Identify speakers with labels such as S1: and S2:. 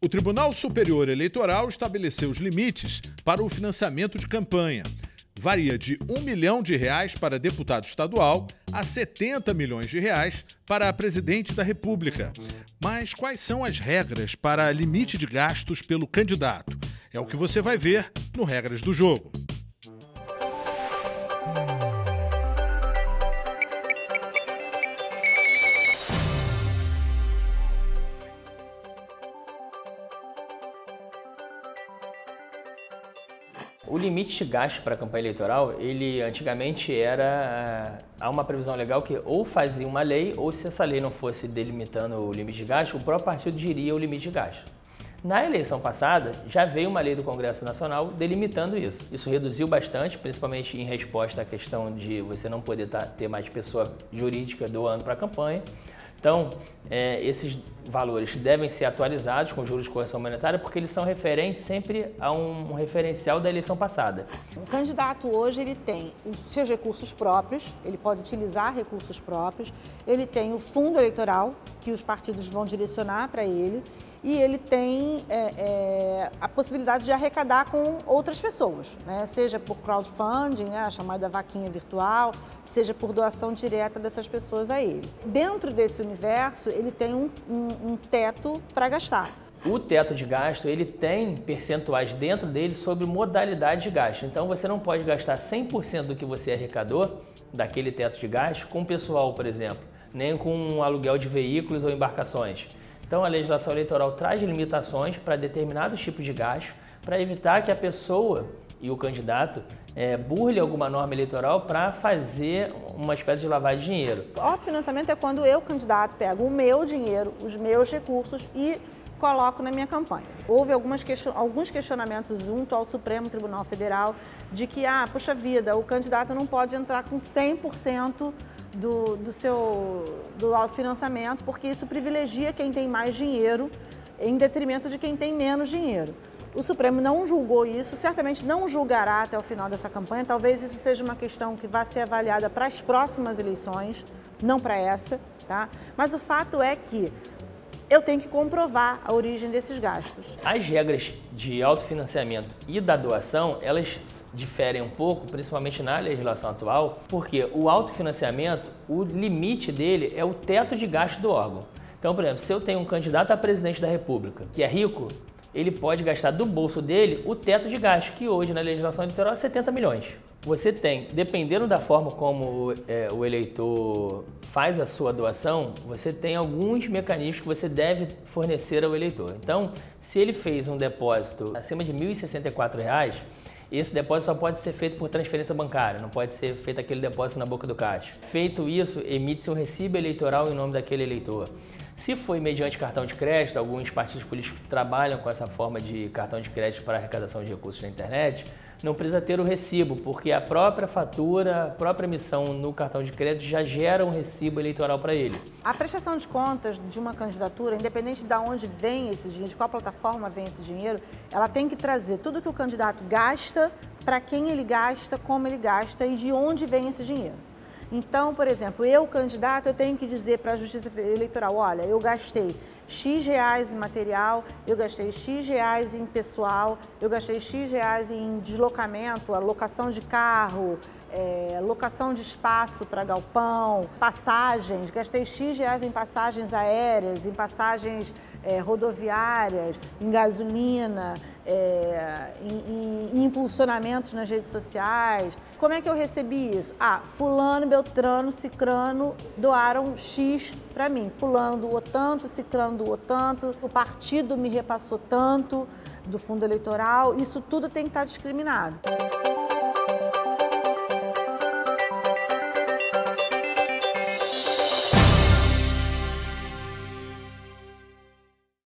S1: O Tribunal Superior Eleitoral estabeleceu os limites para o financiamento de campanha. Varia de R$ 1 milhão para deputado estadual a R$ 70 milhões para presidente da República. Mas quais são as regras para limite de gastos pelo candidato? É o que você vai ver no Regras do Jogo.
S2: O limite de gasto para a campanha eleitoral, ele antigamente há uma previsão legal que ou fazia uma lei, ou se essa lei não fosse delimitando o limite de gasto, o próprio partido diria o limite de gasto. Na eleição passada, já veio uma lei do Congresso Nacional delimitando isso. Isso reduziu bastante, principalmente em resposta à questão de você não poder ter mais pessoa jurídica doando para a campanha. Então, esses valores devem ser atualizados com juros de correção monetária porque eles são referentes sempre a um referencial da eleição passada.
S3: O candidato hoje ele tem os seus recursos próprios, ele pode utilizar recursos próprios, ele tem o fundo eleitoral que os partidos vão direcionar para ele e ele tem a possibilidade de arrecadar com outras pessoas, né? Seja por crowdfunding, né? A chamada vaquinha virtual, seja por doação direta dessas pessoas a ele. Dentro desse universo, ele tem um teto para gastar.
S2: O teto de gasto, ele tem percentuais dentro dele sobre modalidade de gasto. Então, você não pode gastar 100% do que você arrecadou, daquele teto de gasto, com pessoal, por exemplo, nem com aluguel de veículos ou embarcações. Então, a legislação eleitoral traz limitações para determinados tipos de gasto, para evitar que a pessoa e o candidato burle alguma norma eleitoral para fazer uma espécie de lavagem de dinheiro.
S3: O autofinanciamento é quando eu, candidato, pego o meu dinheiro, os meus recursos e coloco na minha campanha. Houve alguns questionamentos junto ao Supremo Tribunal Federal de que, puxa vida, o candidato não pode entrar com 100% do autofinanciamento, porque isso privilegia quem tem mais dinheiro em detrimento de quem tem menos dinheiro. O Supremo não julgou isso, certamente não julgará até o final dessa campanha. Talvez isso seja uma questão que vai ser avaliada para as próximas eleições, não para essa, tá? Mas o fato é que eu tenho que comprovar a origem desses gastos.
S2: As regras de autofinanciamento e da doação, elas diferem um pouco, principalmente na legislação atual, porque o autofinanciamento, o limite dele é o teto de gasto do órgão. Então, por exemplo, se eu tenho um candidato a presidente da República que é rico, ele pode gastar do bolso dele o teto de gasto, que hoje na legislação eleitoral é 70 milhões. Você tem, dependendo da forma como o eleitor faz a sua doação, você tem alguns mecanismos que você deve fornecer ao eleitor. Então, se ele fez um depósito acima de R$ 1.064, esse depósito só pode ser feito por transferência bancária, não pode ser feito aquele depósito na boca do caixa. Feito isso, emite-se um recibo eleitoral em nome daquele eleitor. Se foi mediante cartão de crédito, alguns partidos políticos trabalham com essa forma de cartão de crédito para arrecadação de recursos na internet, não precisa ter o recibo, porque a própria fatura, a própria emissão no cartão de crédito já gera um recibo eleitoral para ele.
S3: A prestação de contas de uma candidatura, independente de onde vem esse dinheiro, de qual plataforma vem esse dinheiro, ela tem que trazer tudo que o candidato gasta, para quem ele gasta, como ele gasta e de onde vem esse dinheiro. Então, por exemplo, eu, candidato, eu tenho que dizer para a Justiça Eleitoral, olha, eu gastei X reais em material, eu gastei X reais em pessoal, eu gastei X reais em deslocamento, alocação de carro, locação de espaço para galpão, passagens, gastei X reais em passagens aéreas, em passagens rodoviárias, em gasolina, em impulsionamentos nas redes sociais. Como é que eu recebi isso? Fulano, Beltrano, Cicrano doaram X para mim. Fulano doou tanto, Cicrano doou tanto, o partido me repassou tanto do fundo eleitoral. Isso tudo tem que estar discriminado.